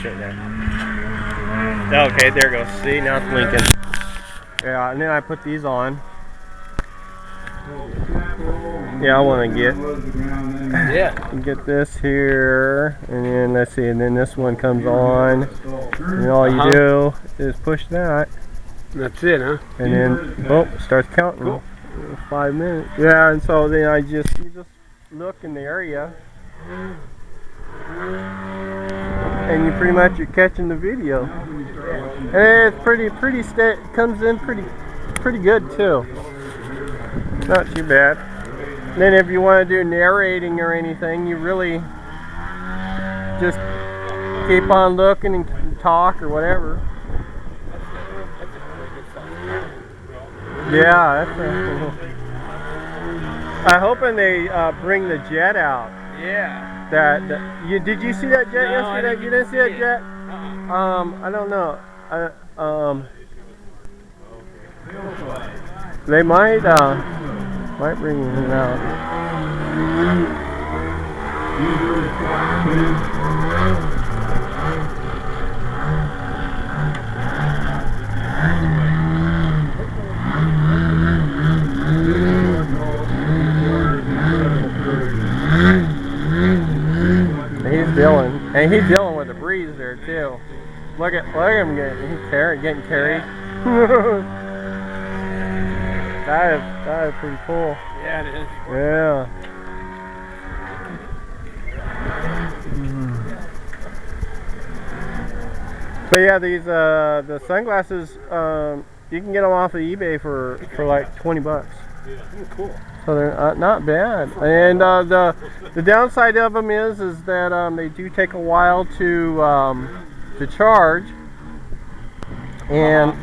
straight there. Okay, there it goes. See, now it's blinking. Yeah, and then I put these on. Yeah, I want to get this here, and then let's see, and then this one comes on, and all you do is push that. That's it, huh? And then, oh, it starts counting. Cool. 5 minutes. Yeah, and so then you just look in the area, and you pretty much you're catching the video, and it's pretty comes in pretty good too. Not too bad. And then if you want to do narrating or anything, you really just keep on looking and talk or whatever. Yeah, I'm hoping they bring the jet out. Yeah. Did you see that jet yesterday? You didn't see that jet? I don't know. They might bring it out. He's dealing with the breeze there too. Look at him getting carried. That is pretty cool. Yeah, it is. Yeah. But yeah, these the sunglasses you can get them off of eBay for like $20. Cool. So they're not bad. And the downside of them is that they do take a while to charge. And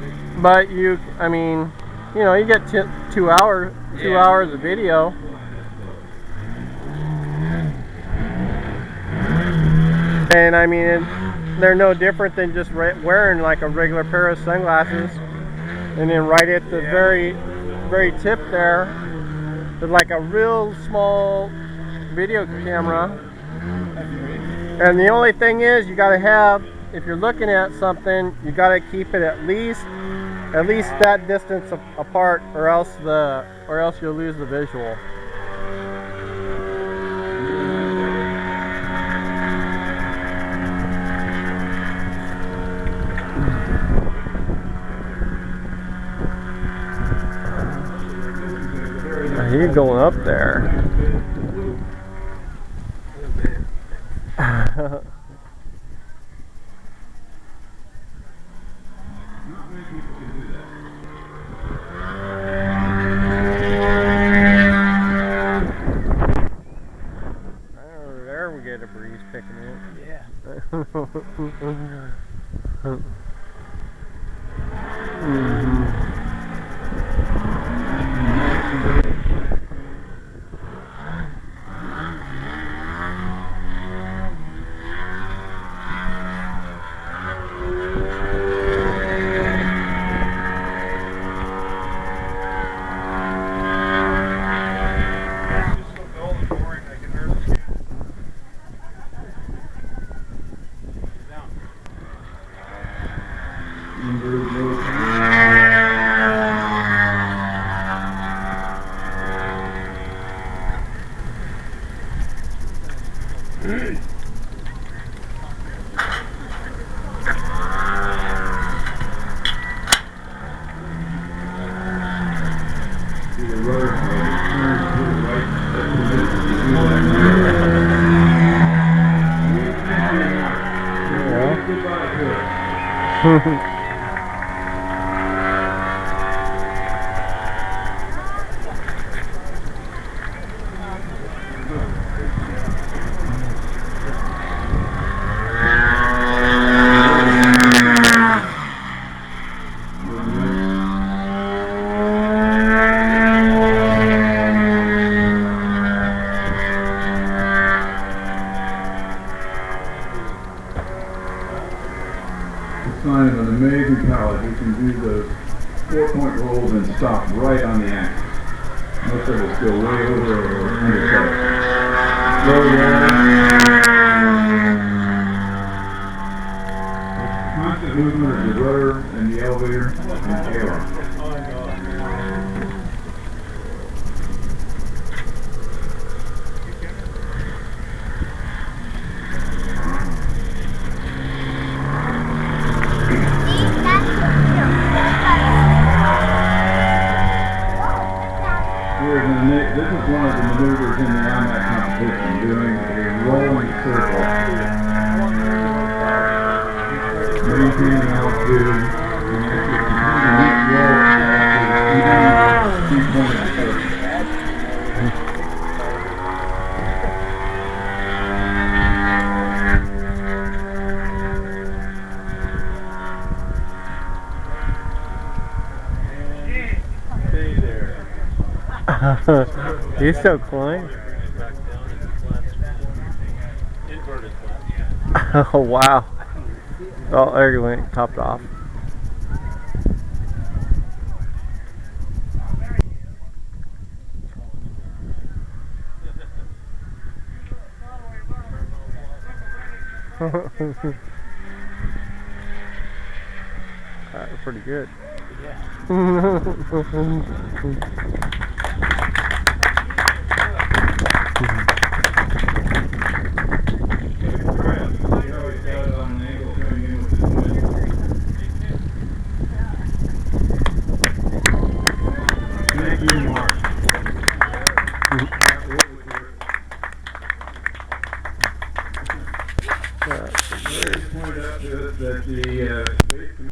but you get 2 hours of video. And I mean, they're no different than just wearing like a regular pair of sunglasses. And then right at the very tip there, there's like a real small video camera. And the only thing is, you gotta have, if you're looking at something, you gotta keep it at least that distance apart, or else you'll lose the visual. He's going up there. There we get a breeze picking it. Yeah. Sign of an amazing pallet. We can do the 4-point rolls and stop right on the axis. Most of us go way over or undercut. Slow down. constant movement of the rudder and the elevator and aileron. This is one of the maneuvers in the IMAC competition, doing a rolling circle, maintaining altitude, and actually completing each roll after each point of the circle. He's so clean. Oh wow. Oh, there he went, topped off. That was pretty good. Yeah.